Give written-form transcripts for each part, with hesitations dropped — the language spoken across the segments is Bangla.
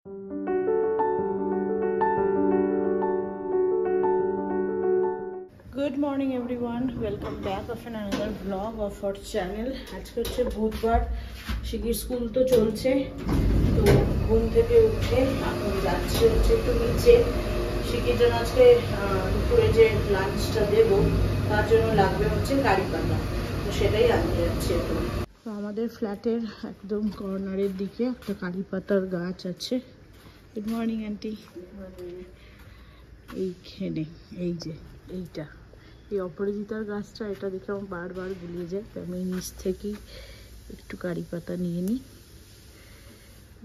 Good morning everyone, welcome back of another vlog of our channel. আজকে হচ্ছে বুধবার, শিকির স্কুল তো চলছে, তো ঘুম থেকে উঠে এখন যাচ্ছি হচ্ছে একটু নিচে। শিকির জন্য আজকে দুপুরে যে লাঞ্চটা দেবো তার জন্য লাগবে হচ্ছে কারি পাতা, তো সেটাই আনতে যাচ্ছি এখন। তো আমাদের ফ্ল্যাটের একদম কর্নারের দিকে একটা কারি পাতার গাছ আছে। Good morning aunty. এইখানে এই যে এইটা, এই অপরাজিতার গাছটা, এটা দেখে আমার বারবার গুলিয়ে যায়, তো আমি নিচ থেকেই একটু কারি পাতা নিয়ে নিই,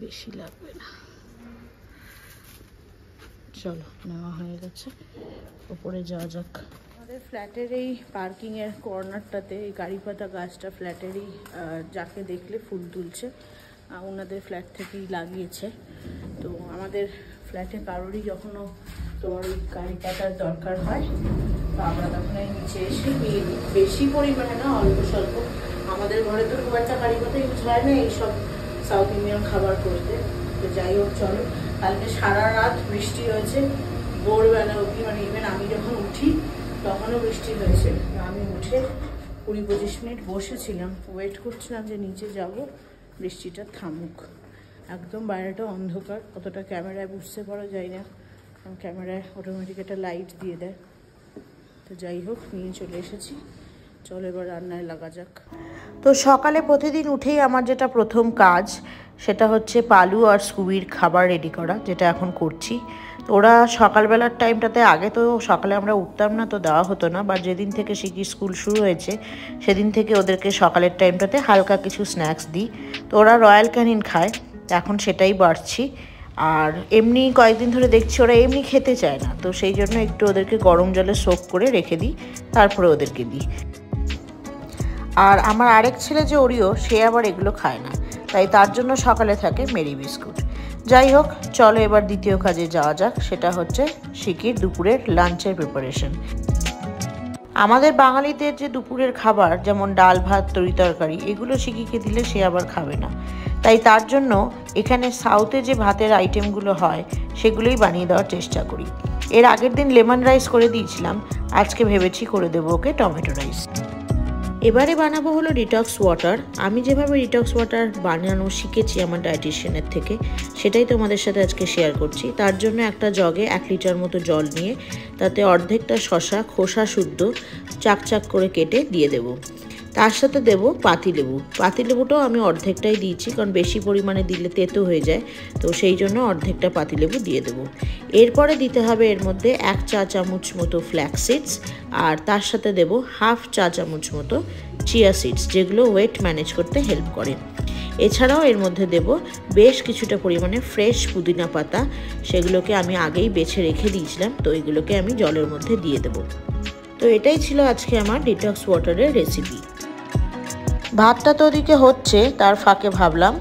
বেশি লাগবে না। চলো, নেওয়া হয়ে গেছে, ওপরে যাওয়া যাক। আমাদের ফ্ল্যাটের এই পার্কিংয়ের কর্নারটাতে এই কারি পাতা গাছটা ফ্ল্যাটেরই যাকে দেখলে ফুল তুলছে, ওনাদের ফ্ল্যাট থেকেই লাগিয়েছে। তো আমাদের ফ্ল্যাটে কারোরই যখনও তোমার ওই কারি পাতার দরকার হয় তো আমরা তখন এই নিচে এসে নিয়ে নিই, বেশি পরিমাণে না, অল্প স্বল্প। আমাদের ঘরে তো খুব একটা কারি পাতা ইউজ হয় না এইসব সাউথ ইন্ডিয়ান খাবার করতে। তো যাই হোক, চলো। কালকে সারা রাত বৃষ্টি হয়েছে, ভোরবেলা অবধি, মানে ইভেন আমি যখন উঠি তখনও বৃষ্টি হয়েছে। আমি উঠে 20-25 মিনিট বসেছিলাম, ওয়েট করছিলাম যে নিচে যাব, বৃষ্টিটা থামুক। একদম বাইরেটা অন্ধকার, কতটা ক্যামেরায় বুঝতে পারা যায় না, কারণ ক্যামেরায় অটোমেটিক একটা লাইট দিয়ে দেয়। তো যাই হোক, নিয়ে চলে এসেছি, চলো এবার রান্নায় লাগা যাক। তো সকালে প্রতিদিন উঠেই আমার যেটা প্রথম কাজ সেটা হচ্ছে পালু আর স্কুবির খাবার রেডি করা, যেটা এখন করছি। তো ওরা সকালবেলার টাইমটাতে, আগে তো সকালে আমরা উঠতাম না, তো দেওয়া হতো না, বাট যেদিন থেকে শিকির স্কুল শুরু হয়েছে সেদিন থেকে ওদেরকে সকালের টাইমটাতে হালকা কিছু স্ন্যাক্স দিই। তো ওরা রয়্যাল ক্যানিন খায়, এখন সেটাই বাড়ছি। আর এমনি কয়েকদিন ধরে দেখছি ওরা এমনি খেতে চায় না, তো সেই জন্য একটু ওদেরকে গরম জলে সোক করে রেখে দিই, তারপরে ওদেরকে দিই। আর আমার আরেক ছেলে যে ওরিও, সে আবার এগুলো খায় না, তাই তার জন্য সকালে থাকে মেরি বিস্কুট। যাই হোক, চলো এবার দ্বিতীয় কাজে যাওয়া যাক, সেটা হচ্ছে শিকির দুপুরের লাঞ্চের প্রিপারেশন। আমাদের বাঙালিদের যে দুপুরের খাবার, যেমন ডাল ভাত তরি তরকারি, এগুলো শিকিকে দিলে সে আবার খাবে না, তাই তার জন্য এখানে সাউথে যে ভাতের আইটেমগুলো হয় সেগুলোই বানিয়ে দেওয়ার চেষ্টা করি। এর আগের দিন লেমন রাইস করে দিয়েছিলাম, আজকে ভেবেছি করে দেবো ওকে টমেটো রাইস। এবারে বানাবো হলো ডিটক্স ওয়াটার। আমি যেভাবে ডিটক্স ওয়াটার বানানো শিখেছি আমার ডায়েটিশিয়ানের থেকে, সেটাই তোমাদের সাথে আজকে শেয়ার করছি। তার জন্য একটা জগে 1 লিটার মতো জল নিয়ে তাতে অর্ধেকটা শসা খোসা শুদ্ধ চাক করে কেটে দিয়ে দেব। তার সাথে দেব পাতিলেবু। পাতিলেবুটাও আমি অর্ধেকটাই দিয়েছি, কারণ বেশি পরিমাণে দিলে তেতো হয়ে যায়, তো সেই জন্য অর্ধেকটা পাতিলেবু দিয়ে দেব। এরপরে দিতে হবে এর মধ্যে 1 চা চামচ মতো ফ্ল্যাক্স সিডস, আর তার সাথে দেব 1/2 চা চামচ মতো চিয়া সিডস, যেগুলো ওয়েট ম্যানেজ করতে হেল্প করে। এছাড়াও এর মধ্যে দেব বেশ কিছুটা পরিমাণে ফ্রেশ পুদিনা পাতা, সেগুলোকে আমি আগেই বেছে রেখে দিয়েছিলাম, তো এগুলোকে আমি জলের মধ্যে দিয়ে দেব। তো এটাই ছিল আজকে আমার ডিটক্স ওয়াটারের রেসিপি। ভাতটা তো ওদিকে হচ্ছে, তার ফাঁকে ভাবলাম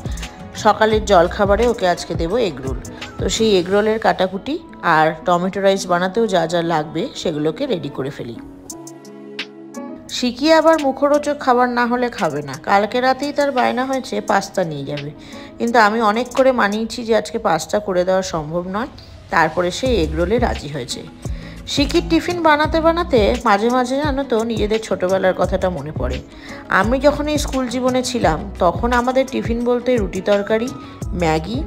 সকালের জলখাবারে ওকে আজকে দেবো এগরোল। তো সেই এগরোলের কাটাকুটি আর টমেটো রাইস বানাতেও যা যা লাগবে সেগুলোকে রেডি করে ফেলি। শিকি আবার মুখরোচক খাবার না হলে খাবে না। কালকে রাতেই তার বায়না হয়েছে পাস্তা নিয়ে যাবে, কিন্তু আমি অনেক করে মানিয়েছি যে আজকে পাস্তা করে দেওয়া সম্ভব নয়, তারপরে সে এগরোলে রাজি হয়েছে। শিকির টিফিন বানাতে বানাতে মাঝে মাঝে জানো তো নিজেদের ছোটোবেলার কথাটা মনে পড়ে। আমি যখন এই স্কুল জীবনে ছিলাম তখন আমাদের টিফিন বলতে রুটি তরকারি, ম্যাগি,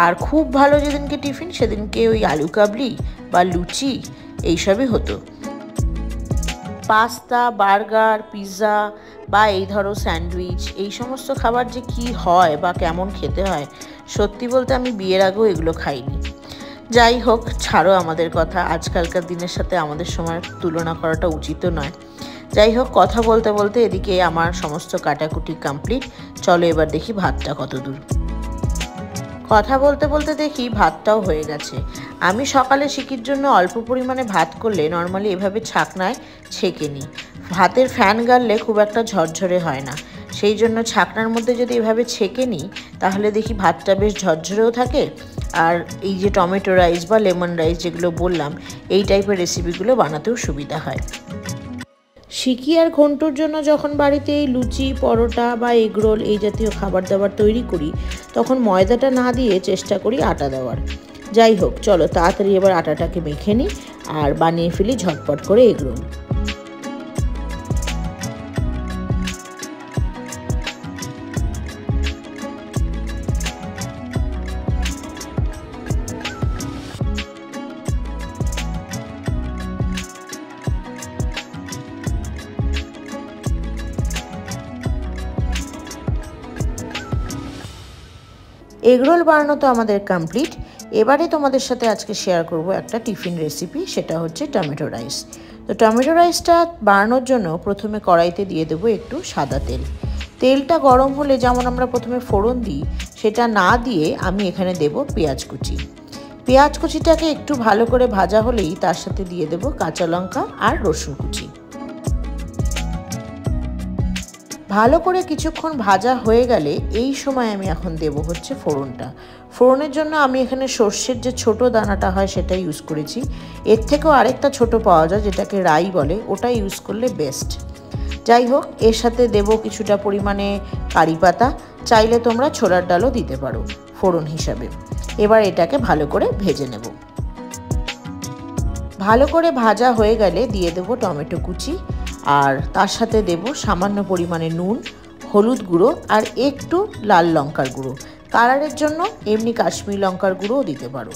আর খুব ভালো যেদিনকে টিফিন সেদিনকে ওই আলু কাবলি বা লুচি এইসবই হতো। পাস্তা, বার্গার, পিৎজা বা এই ধরো স্যান্ডউইচ, এই সমস্ত খাবার যে কি হয় বা কেমন খেতে হয়, সত্যি বলতে আমি বিয়ের আগেও এগুলো খাইনি। যাই হোক, ছাড়ো আমাদের কথা, আজকালকার দিনের সাথে আমাদের সময় তুলনা করাটা উচিত নয়। যাই হোক, কথা বলতে বলতে এদিকে আমার সমস্ত কাটাকুটি কমপ্লিট। চলো এবার দেখি ভাতটা কত দূর। কথা বলতে বলতে দেখি ভাতটাও হয়ে গেছে। আমি সকালে শিকির জন্য অল্প পরিমাণে ভাত করলে নর্মালি এভাবে ছাকনায় ছেঁকে নিই। ভাতের ফ্যান গাললে খুব একটা ঝরঝরে হয় না, সেই জন্য ছাকনার মধ্যে যদি এভাবে ছেঁকে নিই তাহলে দেখি ভাতটা বেশ ঝরঝরেও থাকে। আর এই যে টমেটো রাইস বা লেমন রাইস যেগুলো বললাম, এই টাইপের রেসিপিগুলো বানাতেও সুবিধা হয়। শিকি আর ঘন্টুর জন্য যখন বাড়িতে এই লুচি, পরোটা বা এগরোল এই জাতীয় খাবার দাবার তৈরি করি, তখন ময়দাটা না দিয়ে চেষ্টা করি আটা দেওয়ার। যাই হোক, চলো তাড়াতাড়ি এবার আটাটাকে মেখে নিই আর বানিয়ে ফেলি ঝটপট করে এগরোল। এগরোল বানানো তো আমাদের কমপ্লিট। এবারে তোমাদের সাথে আজকে শেয়ার করব একটা টিফিন রেসিপি, সেটা হচ্ছে টমেটো রাইস। তো টমেটো রাইসটা বানানোর জন্য প্রথমে কড়াইতে দিয়ে দেবো একটু সাদা তেল। তেলটা গরম হলে যেমন আমরা প্রথমে ফোড়ন দিই, সেটা না দিয়ে আমি এখানে দেব পেঁয়াজ কুচি। পেঁয়াজ কুচিটাকে একটু ভালো করে ভাজা হলেই তার সাথে দিয়ে দেব কাঁচা লঙ্কা আর রসুন কুচি। ভালো করে কিছুক্ষণ ভাজা হয়ে গেলে এই সময় আমি এখন দেব হচ্ছে ফোড়নটা। ফোড়নের জন্য আমি এখানে সর্ষের যে ছোট দানাটা হয় সেটা ইউজ করেছি। এর থেকেও আরেকটা ছোট পাওয়া যায় যেটাকে রাই বলে, ওটা ইউজ করলে বেস্ট। যাই হোক, এর সাথে দেব কিছুটা পরিমাণে কারি পাতা, চাইলে তোমরা ছোলার ডালও দিতে পারো ফোড়ন হিসাবে। এবার এটাকে ভালো করে ভেজে নেব। ভালো করে ভাজা হয়ে গেলে দিয়ে দেব টমেটো কুচি, আর তার সাথে দেব সামান্য পরিমাণে নুন, হলুদ গুঁড়ো আর একটু লাল লঙ্কার গুঁড়ো। কালারের জন্য এমনি কাশ্মীরি লঙ্কার গুঁড়োও দিতে পারো।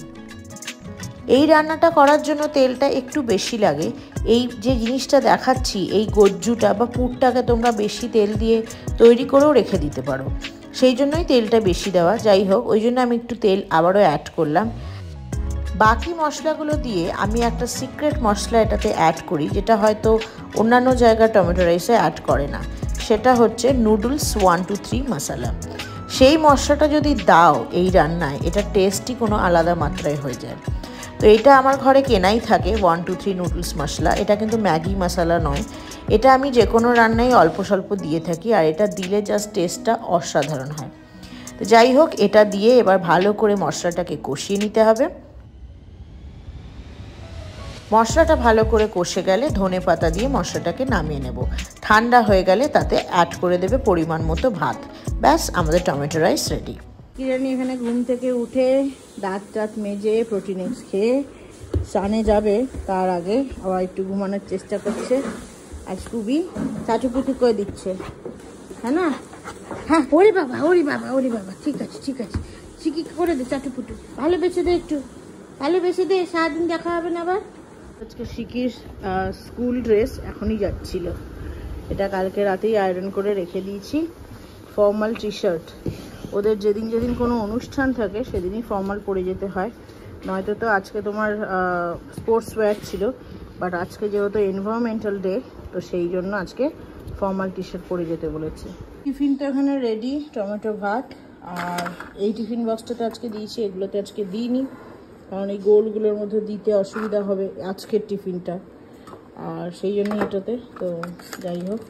এই রান্নাটা করার জন্য তেলটা একটু বেশি লাগে। এই যে জিনিসটা দেখাচ্ছি, এই গজ্জুটা বা পুরটাকে তোমরা বেশি তেল দিয়ে তৈরি করেও রেখে দিতে পারো, সেই জন্যই তেলটা বেশি দেওয়া। যাই হোক, ওই জন্য আমি একটু তেল আবারও অ্যাড করলাম। বাকি মশলাগুলো দিয়ে আমি একটা সিক্রেট মশলা এটাতে অ্যাড করি, যেটা হয়তো অন্যান্য জায়গায় টমেটো রাইসে অ্যাড করে না। সেটা হচ্ছে নুডলস 1 2 3 মশলা। সেই মশলাটা যদি দাও এই রান্নায়, এটা টেস্টই কোনো আলাদা মাত্রায় হয়ে যায়। তো এটা আমার ঘরে কেনাই থাকে 1 2 3 নুডলস মশলা। এটা কিন্তু ম্যাগি মশলা নয়, এটা আমি যে কোনো রান্নায় অল্প স্বল্প দিয়ে থাকি, আর এটা দিলে জাস্ট টেস্টটা অসাধারণ হয়। তো যাই হোক, এটা দিয়ে এবার ভালো করে মশলাটাকে কষিয়ে নিতে হবে। মশলাটা ভালো করে কষে গেলে ধনে পাতা দিয়ে মশলাটাকে নামিয়ে নেব। ঠান্ডা হয়ে গেলে তাতে অ্যাড করে দেবে পরিমাণ মতো ভাত। ব্যাস, আমাদের টমেটো রাইস রেডি। কিরানি এখানে ঘুম থেকে উঠে দাঁত মেজে প্রোটিন এক্স খেয়ে স্নানে যাবে, তার আগে আবার একটু ঘুমানোর চেষ্টা করছে। আর স্কুবি চাটুপুটু করে দিচ্ছে, হ্যাঁ না? হ্যাঁ, ওরে বাবা ওরে বাবা ওরে বাবা, ঠিক আছে ঠিক আছে, শিখি করে দে চাটুপুটু, ভালোবেসে দে, একটু ভালোবেসে দে, সারাদিন দেখা হবে না আবার। আজকে শিকির স্কুল ড্রেস এখনই যাচ্ছিল, এটা কালকে রাতেই আয়রন করে রেখে দিয়েছি। ফর্মাল টি শার্ট, ওদের যেদিন যেদিন কোনো অনুষ্ঠান থাকে সেদিনই ফর্মাল পরে যেতে হয়, নয়তো তো আজকে তোমার স্পোর্টস ওয়্যার ছিল, বাট আজকে যেহেতু এনভায়রনমেন্টাল ডে, তো সেই জন্য আজকে ফর্মাল টি শার্ট পরে যেতে বলেছে। টিফিন তো এখানে রেডি, টমেটো ভাত। আর এই টিফিন বক্সটাতে আজকে দিয়েছি, এগুলোতে আজকে দিইনি, কারণ এই গোলগুলোর মধ্যে দিতে অসুবিধা হবে আজকের টিফিনটা, আর সেই জন্য এটাতে। তো যাই হোক,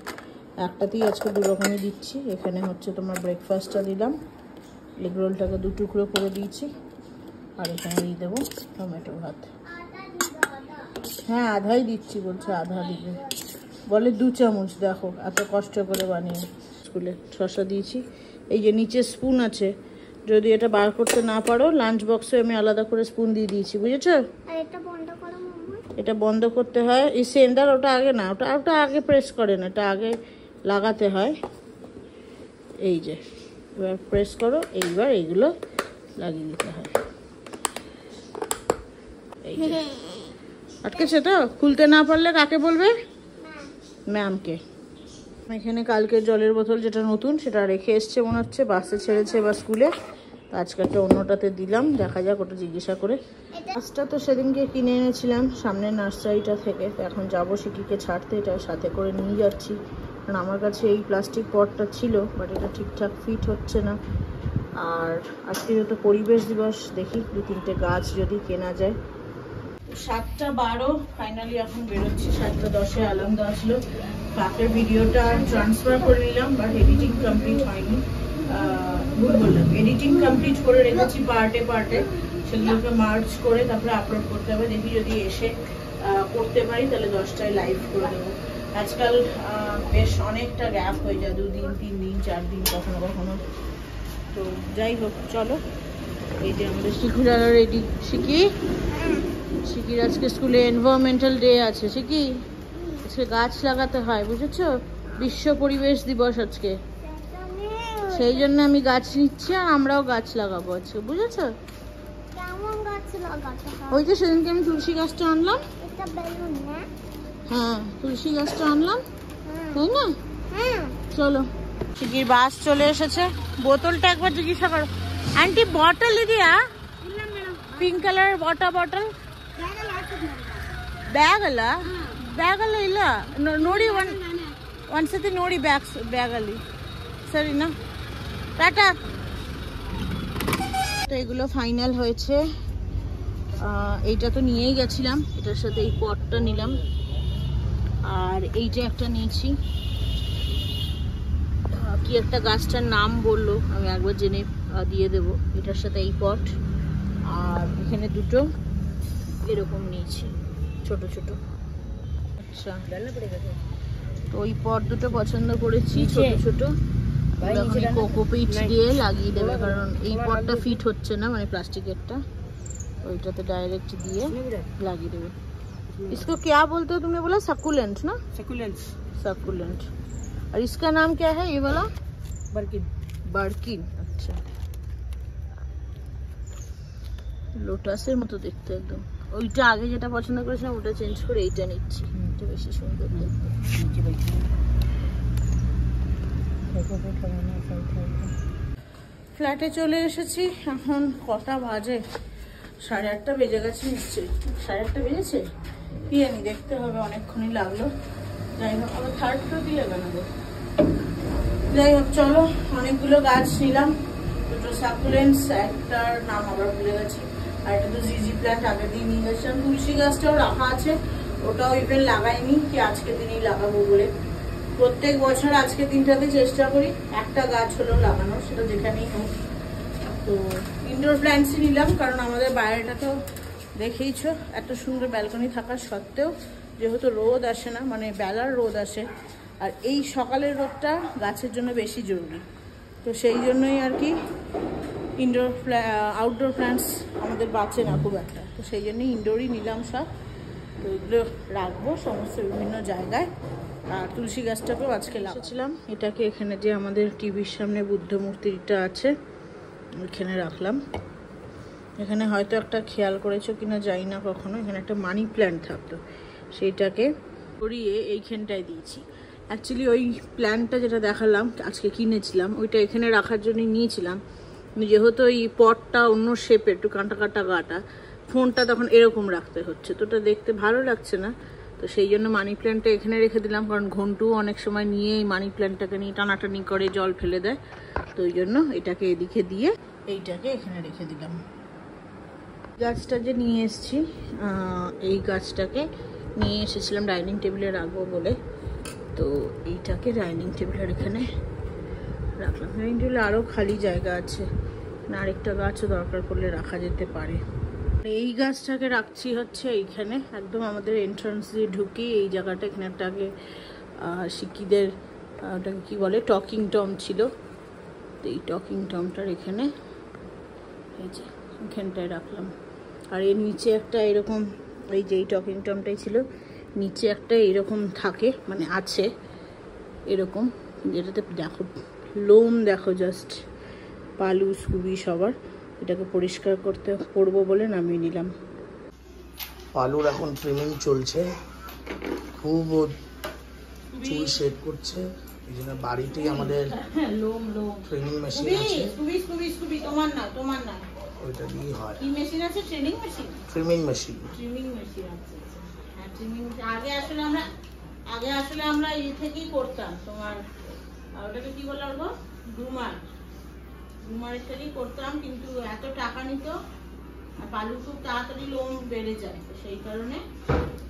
একটাতেই আজকে দু রকমই দিচ্ছি। এখানে হচ্ছে তোমার ব্রেকফাস্টটা দিলাম, এগ রোলটাকে 2 টুকরো করে দিয়েছি, আর এখানে দিয়ে দেবো টমেটো ভাত। হ্যাঁ, আধাই দিচ্ছি, বলছে আধা দিবে, বলে 2 চামচ। দেখো এত কষ্ট করে বানিয়ে স্কুলে শসা দিয়েছি। এই যে নিচে স্পুন আছে, যদি এটা বার করতে না পারো লাঞ্চ বক্সে আমি আলাদা করে স্পুন দিয়ে দিয়েছি, বুঝেছো? এটা বন্ধ করতে হয়, এই সেন্টার ওটা আগে না, ওটা আগে প্রেস করে না, এটা আগে লাগাতে হয়। এই যে এবার প্রেস করো, এইবার এইগুলো লাগিয়ে দিতে হয়। এই যে আটকেছে তো, খুলতে না পারলে কাকে বলবে? ম্যামকে। এখানে কালকের জলের বোতল যেটা নতুন সেটা রেখে এসছে মনে হচ্ছে, বাসে ছেড়েছে এবার স্কুলে, তো আজকে একটা অন্যটাতে দিলাম, দেখা যাক ওটা জিজ্ঞাসা করে। গাছটা তো সেদিনকে কিনে এনেছিলাম সামনে নার্সারিটা থেকে, তো এখন যাবো শিকিকে ছাড়তে, এটা সাথে করে নিয়ে যাচ্ছি, কারণ আমার কাছে এই প্লাস্টিক পটটা ছিল, বাট এটা ঠিকঠাক ফিট হচ্ছে না। আর আজকে যেহেতু পরিবেশ দিবস, দেখি 2-3টে গাছ যদি কেনা যায়। 7:12 ফাইনালি এখন বেরোচ্ছি, 7:10-এ অ্যালার্ম দেওয়া ছিল। ফাঁকের ভিডিওটা ট্রান্সফার করে নিলাম, বাট এডিটিং কমপ্লিট হয়নি। ভুল বললাম, এডিটিং কমপ্লিট করে রেখেছি পার্টে পার্টে, সেগুলোকে মার্চ করে তারপরে আপলোড করতে হবে। দেখি যদি এসে করতে পারি তাহলে 10টায় লাইভ করে দেবো। আজকাল বেশ অনেকটা গ্যাপ হয়ে যায়, 2 দিন 3 দিন 4 দিন কখনো কখনো। তো যাই হোক চলো, এই যে আমাদের শিখুরা রেডি। শিকির আজকে স্কুলে এনভায়রনমেন্টাল ডে আছে। শিকি আজকে গাছ লাগাতে হয়, বুঝেছো? বিশ্ব পরিবেশ দিবস আজকে, সেই জন্য আমি গাছ নিচ্ছি আর আমরাও গাছ লাগাবো আজকে, বুঝেছো? ওই যে সেদিনকে আমি তুলসী গাছটা আনলাম। হ্যাঁ তুলসী গাছটা আনলাম, তাই না? চলো, শিকির বাস চলে এসেছে। বোতলটা একবার জিজ্ঞাসা করো আন্টি, বটল ಇದೆಯಾ? ಪಿಂಕ್ ಕಲರ್ ಬಾಟಲ್ ಬ್ಯಾಗ್ ಅಲ್ಲ ಇಲ್ಲ ನೋಡಿ, ಒಂದ್ಸತಿ ನೋಡಿ ಬ್ಯಾಗಲ್ಲಿ, ಸರಿನಾ? টাটা। তো এগুলো ফাইনাল হয়েছে। এইটা তো নিয়েই গেছিলাম, এটার সাথে এই পটটা নিলাম, আর এইটা একটা নিয়েছি। কি একটা গাছটার নাম বললো, আমি একবার জেনে দিয়ে দেবো। এটার সাথে এই পট, আর এখানে দুটো এরকম নিয়েছি ছোট ছোট। আচ্ছা, তো ওই পট দুটো পছন্দ করেছি, ছোট ছোট। কোকোপিট দিয়ে লাগিয়ে দেবে, কারণ এই পটটা ফিট হচ্ছে না, মানে প্লাস্টিকেরটা, ওইটাতে डायरेक्ट দিয়ে লাগিয়ে দেবে। इसको क्या बोलते हो तुमने बोला? सकुलेंट ना? सकुलेंट। और इसका नाम क्या है ये वाला? बर्किन। अच्छा, লোটাসের মতো দেখতে একদম। ওইটা আগে যেটা পছন্দ করেছিলাম ওটা চেঞ্জ করে এইটা নিচ্ছি, এটা বেশি সুন্দর দেখতে। ফ্ল্যাটে চলে এসেছি, এখন কটা বাজে? 8:30 বেজে গেছে নিশ্চয়ই। 8:30 বেজেছে কি জানি, দেখতে হবে, অনেকক্ষণই লাগলো। যাই হোক, আবার থার্ড ফ্লোর দিয়ে বানাবো। যাই হোক চলো, অনেকগুলো গাছ নিলাম, দুটো সাকুলেন্টস, একটার নাম আবার ভুলে গেছি, আর এটা তো জিজি প্ল্যান্ট আগের দিন নিয়ে গেছিলাম। তুলসী গাছটাও রাখা আছে, ওটাও ইভেন লাগাইনি, কি আজকের দিনই লাগাবো বলে। প্রত্যেক বছর আজকের দিনটাতে চেষ্টা করি একটা গাছ হলেও লাগানোর, সেটা যেখানেই হোক। তো ইনডোর প্ল্যান্টসই নিলাম, কারণ আমাদের বাইরেটা তো দেখেইছো, এত সুন্দর ব্যালকনি থাকা সত্ত্বেও যেহেতু রোদ আসে না, মানে বেলার রোদ আসে, আর এই সকালের রোদটা গাছের জন্য বেশি জরুরি। তো সেই জন্যই আর কি ইনডোর আউটডোর প্ল্যান্টস আমাদের বাঁচে না খুব একটা, তো সেই জন্যই ইনডোরই নিলাম সব। তো এগুলো রাখবো সমস্ত বিভিন্ন জায়গায়। আর তুলসী গাছটাকেও আজকে লাগাচ্ছিলাম, এটাকে এখানে যে আমাদের টিভির সামনে বুদ্ধ মূর্তিটা আছে এখানে রাখলাম। এখানে হয়তো একটা খেয়াল করেছো কিনা জানি না, কখনো এখানে একটা মানি প্ল্যান্ট থাকতো, সেইটাকে সরিয়ে এইখানটায় দিয়েছি। অ্যাকচুয়ালি ওই প্ল্যান্টটা যেটা দেখালাম আজকে কিনেছিলাম, ওইটা এখানে রাখার জন্য নিয়েছিলাম, যেহেতু এই পটটা অন্য শেপে একটু কাঁটা কাটা গাটা, ফোনটা তখন এরকম রাখতে হচ্ছে, তো ওটা দেখতে ভালো লাগছে না। তো সেই জন্য মানি প্ল্যান্টটা এখানে রেখে দিলাম, কারণ ঘন্টু অনেক সময় নিয়ে এই মানি প্ল্যান্টটাকে নিয়ে টানাটানি করে জল ফেলে দেয়, তো ওই জন্য এটাকে এদিকে দিয়ে এইটাকে এখানে রেখে দিলাম। গাছটা যে নিয়ে এসেছি, এই গাছটাকে নিয়ে এসেছিলাম ডাইনিং টেবিলে রাখবো বলে, তো এইটাকে ডাইনিং টেবিলের এখানে রাখলাম। ডাইনিং টেবিলে আরও খালি জায়গা আছে, না আরেকটা গাছও দরকার পড়লে রাখা যেতে পারে। এই গাছটাকে রাখছি হচ্ছে এইখানে, একদম আমাদের এন্ট্রান্স দিয়ে ঢুকি এই জায়গাটা, এখানে একটা আগে শিকিদের ওটাকে কী বলে টকিং টম ছিল, তো এই টকিং টমটার এখানে এই যে এখানটায় রাখলাম। আর এর নিচে একটা এরকম, এই যে এই টকিং টমটাই ছিল, নিচে একটা এরকম থাকে, মানে আছে এরকম, যেটাতে দেখো লোম দেখো জাস্ট, পালু স্কুবি সবার। এটাকে পরিষ্কার করবো বলে নামিয়ে নিলাম। পালুর এখন ট্রিমিং চলছে, খুব চুল শেড করছে, এই জন্য বাড়িতেই আমাদের ট্রেনিং মেশিন আছে, তোমার না ওইটা দিয়েই হয়। কি মেশিন আছে? Training machine, trimming machine. আছে। হ্যাঁ, ট্রিমিং আগে আসলে আমরা এই থেকেই করতাম, তোমার ওটাকে কি বলে বলবো, গ্রুমারের থেকেই করতাম, কিন্তু এত টাকা নিত আর পালু খুব তাড়াতাড়ি লোম বেড়ে যায়, তো সেই কারণে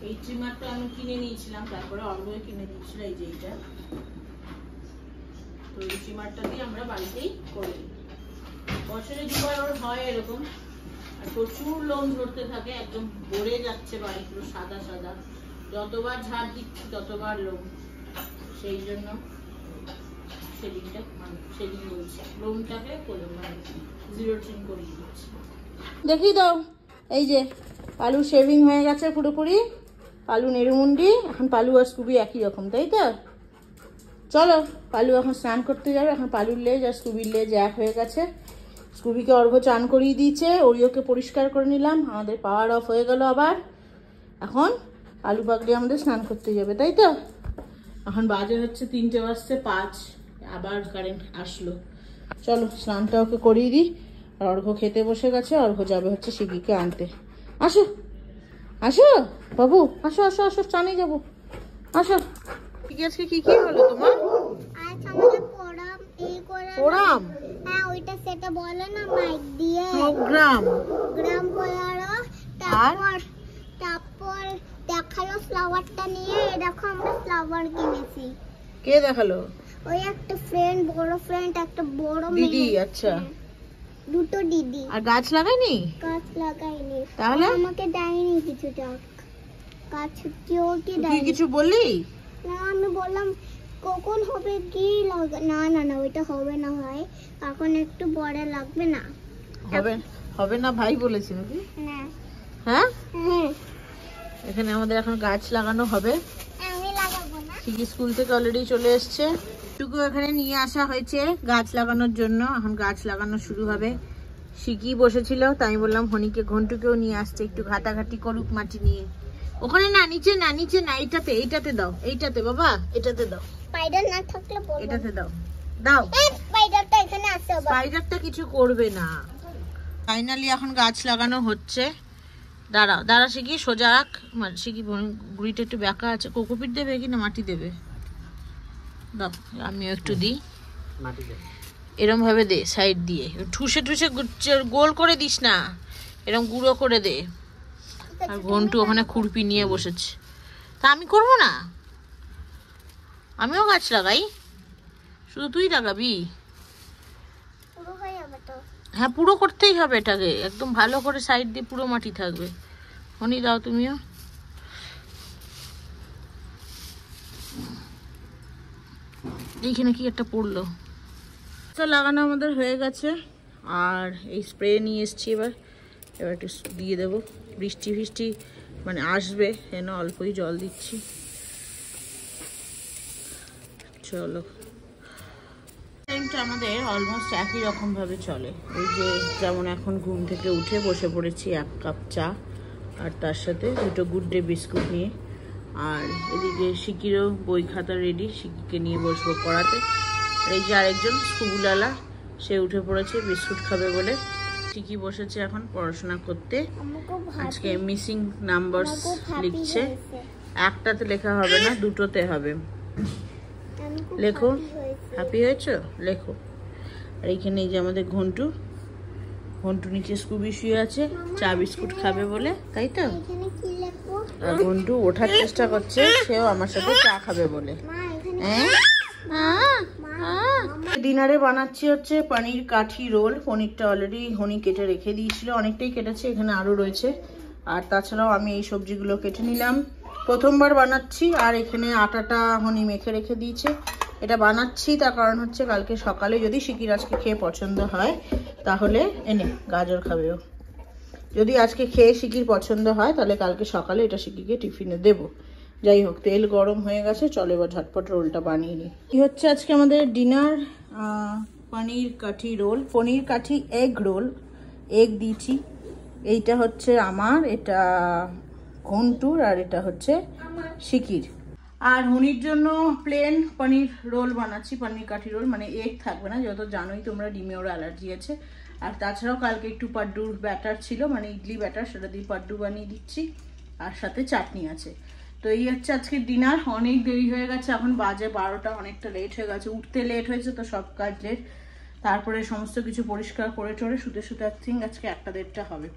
এই ট্রিমারটা আমি কিনে নিয়েছিলাম, তারপরে অর্গয়ে কিনে দিয়েছিল এই যে এইটা। তো এই ট্রিমারটা দিয়ে আমরা বাড়িতেই করি, বছরে 2বার ওর হয় এরকম, আর প্রচুর লোম ঝরতে থাকে, একদম ভরে যাচ্ছে বাড়ি পুরো সাদা সাদা। তো যতবার ঝাড় দিচ্ছি ততবার লোম, সেই জন্য শেডিংটা মানে শেডিং বলছি, লোমটাকে করে মানে জিরো ট্রিম করে দিচ্ছি। দেখি দাও, এই যে পালু শেভিং হয়ে গেছে পুরোপুরি, পালু নেড়ুমুন্ডি। এখন পালু আর স্কুবি একই রকম, তাই তো? চলো, পালু এখন স্নান করতে যাবে। এখন পালুর লেজ আর স্কুবির লেজ এক হয়ে গেছে। স্কুবিকে অর্ঘ্য চান করিয়ে দিয়েছে, ওরিওকে পরিষ্কার করে নিলাম, আমাদের পাওয়ার অফ হয়ে গেল আবার। এখন আলু পাগলি আমাদের স্নান করতে যাবে, তাই তো? এখন বাজে হচ্ছে 3:05, আবার কারেন্ট আসলো। চলো স্নানটা ওকে করিয়ে দিই। আর অর্ঘ্য খেতে বসে গেছে, অর্ঘ্য যাবে হচ্ছে শিবিকে আনতে। আসো আসো বাবু, আসো আসো আসো, স্নানে যাবো, আসো। আজকে কি কি হলো তোমার? আজ আমাদের প্রোগ্রাম প্রোগ্রাম? হ্যাঁ, ওইটা সেটা বলে না মাইক দিয়ে। প্রোগ্রাম করালো। তারপর দেখালো ফ্লাওয়ারটা নিয়ে। এরকম আমরা ফ্লাওয়ার কিনেছি। কে দেখালো? ওই একটা ফ্রেন্ড, বড় ফ্রেন্ড, একটা বড় দিদি। মেয়ে। আচ্ছা, দুটো দিদি। আর গাছ লাগায়নি? গাছ লাগাইনি। তাহলে আমাকে দেয়নি কিছু, গাছ কেউ কি তুই দেয়নি। কিছু বললি? না, আমি বললাম কখন হবে কি না না না, ওইটা হবে না ভাই, এখন একটু বড় লাগবে না। হবে হবে না ভাই বলেছি নাকি? না। হ্যাঁ, হ্যাঁ, এখানে আমাদের এখন গাছ লাগানো হবে। আমি লাগাবো না। শিকি স্কুল থেকে অলরেডি চলে এসছে। টুকু এখানে নিয়ে আসা হয়েছে গাছ লাগানোর জন্য। এখন গাছ লাগানো শুরু হবে। শিকি বসেছিল, তাই আমি বললাম হনিকে, ঘন্টুকেও নিয়ে আসছে, একটু ঘাটাঘাটি করুক মাটি নিয়ে। ওখানে না, নিচে না, নিচে না, এইটাতে, এইটাতে দাও, এইটাতে বাবা, এটাতে দাও, স্পাইডার না থাকলে বলবো। এটাতে দাও, দাও। স্পাইডারটা এখানে আসতে হবে। স্পাইডারটা কিছু করবে না। ফাইনালি এখন গাছ লাগানো হচ্ছে। দাঁড়াও দাঁড়া শিখি, সোজা রাখ। শিখি গুড়িটা একটু বেঁকা আছে। কোকোপিট দেবে কি না মাটি দেবে? দাও, আমিও একটু দিই। এরম ভাবে দে, সাইড দিয়ে ঠুসে ঠুসে গোল করে দিস না, এরম গুঁড়ো করে দে। আর ঘন্টু ওখানে খুরপি নিয়ে বসেছে। তা আমি করব না? আমিও গাছ লাগাই, শুধু তুই লাগাবি? পুরো হয়ে যাবে তো। হ্যাঁ, পুরো করতেই হবে এটাকে, একদম ভালো করে সাইড দিয়ে পুরো মাটি থাকবে। হনি দাও তুমিও। এইখানে কি একটা পড়লো। তো লাগানো আমাদের হয়ে গেছে। আর এই স্প্রে নিয়ে এসছি, এবার একটু দিয়ে দেবো। বৃষ্টি ফিষ্টি মানে আসবে, যেন অল্পই জল দিচ্ছি। চলো, টাইমটা আমাদের অলমোস্ট একই রকম ভাবে চলে। এই যে যেমন এখন ঘুম থেকে উঠে বসে পড়েছি 1 কাপ চা, আর তার সাথে 2টো গুড ডে বিস্কুট নিয়ে। আর এদিকে শিকিরও বই খাতা রেডি, শিকিকে নিয়ে বসবো পড়াতে। আর এই যে আরেকজন স্কুলওয়ালা, সে উঠে পড়েছে বিস্কুট খাবে বলে। শিকি বসেছে এখন পড়াশোনা করতে। আজকে মিসিং নাম্বারস লিখছে। একটাতে লেখা হবে না, 2টোতে হবে। লেখো, হ্যাপি হয়েছো, লেখো। আর এইখানে এই যে আমাদের ঘন্টু, ঘন্টু নিচে স্কুবি শুয়ে আছে, চা বিস্কুট খাবে বলে, তাই তো? এখানে কি লিখবো? আর ঘন্টু ওঠার চেষ্টা করছে, সেও আমার সাথে চা খাবে বলে। মা, এখানে ডিনারে বানাচ্ছি হচ্ছে পনির কাঠি রোল। পনিরটা অলরেডি হনি কেটে রেখে দিয়েছিল, অনেকটাই কেটেছে, এখানে আরো রয়েছে। আর তাছাড়াও আমি এই সবজিগুলো কেটে নিলাম, প্রথমবার বানাচ্ছি। আর এখানে আটাটা হনি মেখে রেখে দিয়েছে। এটা বানাচ্ছি তার কারণ হচ্ছে কালকে সকালে যদি শিকির আজকে খেয়ে পছন্দ হয় তাহলে এনে গাজর খাবে ও। যদি আজকে খেয়ে শিকির পছন্দ হয় তাহলে কালকে সকালে এটা শিকিকে টিফিনে দেব। যাই হোক, তেল গরম হয়ে গেছে, চলো এবার ঝটপট রোলটা বানিয়ে নিই। কি হচ্ছে আজকে আমাদের ডিনার? পনির কাঠি রোল, পনির কাঠি এগ রোল, এগ দিয়েছি। এইটা হচ্ছে আমার, এটা ঘন্টুর, আর এটা হচ্ছে শিকির। আর হনির জন্য প্লেন পনির রোল বানাচ্ছি, পনির কাঠি রোল, মানে এগ থাকবে না, যত জানোই তোমরা ডিমে ওর অ্যালার্জি আছে। আর তাছাড়াও কালকে একটু পাড্ডুর ব্যাটার ছিল, মানে ইডলি ব্যাটার, সেটা দিয়ে পাড্ডু বানিয়ে দিচ্ছি। আর সাথে চাটনি আছে। তো এই হচ্ছে আজকের ডিনার। অনেক দেরি হয়ে গেছে, এখন বাজে 12টা, অনেকটা লেট হয়ে গেছে, উঠতে লেট হয়েছে, তো সব কাজ লেট। তারপরে সমস্ত কিছু পরিষ্কার করে টরে শুতে শুতে আই থিঙ্ক আজকে 1টা-1:30টা হবে।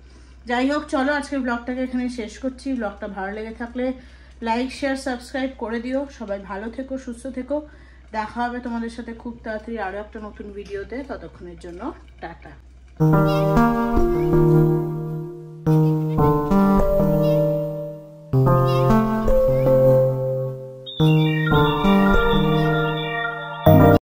যাই হোক, চলো আজকের ব্লগটাকে এখানে শেষ করছি। ব্লগটা ভালো লেগে থাকলে লাইক, শেয়ার, সাবস্ক্রাইব করে দিও। সবাই ভালো থেকো, সুস্থ থেকো। দেখা হবে তোমাদের সাথে খুব তাড়াতাড়ি আরো একটা নতুন ভিডিওতে। ততক্ষণের জন্য টাটা।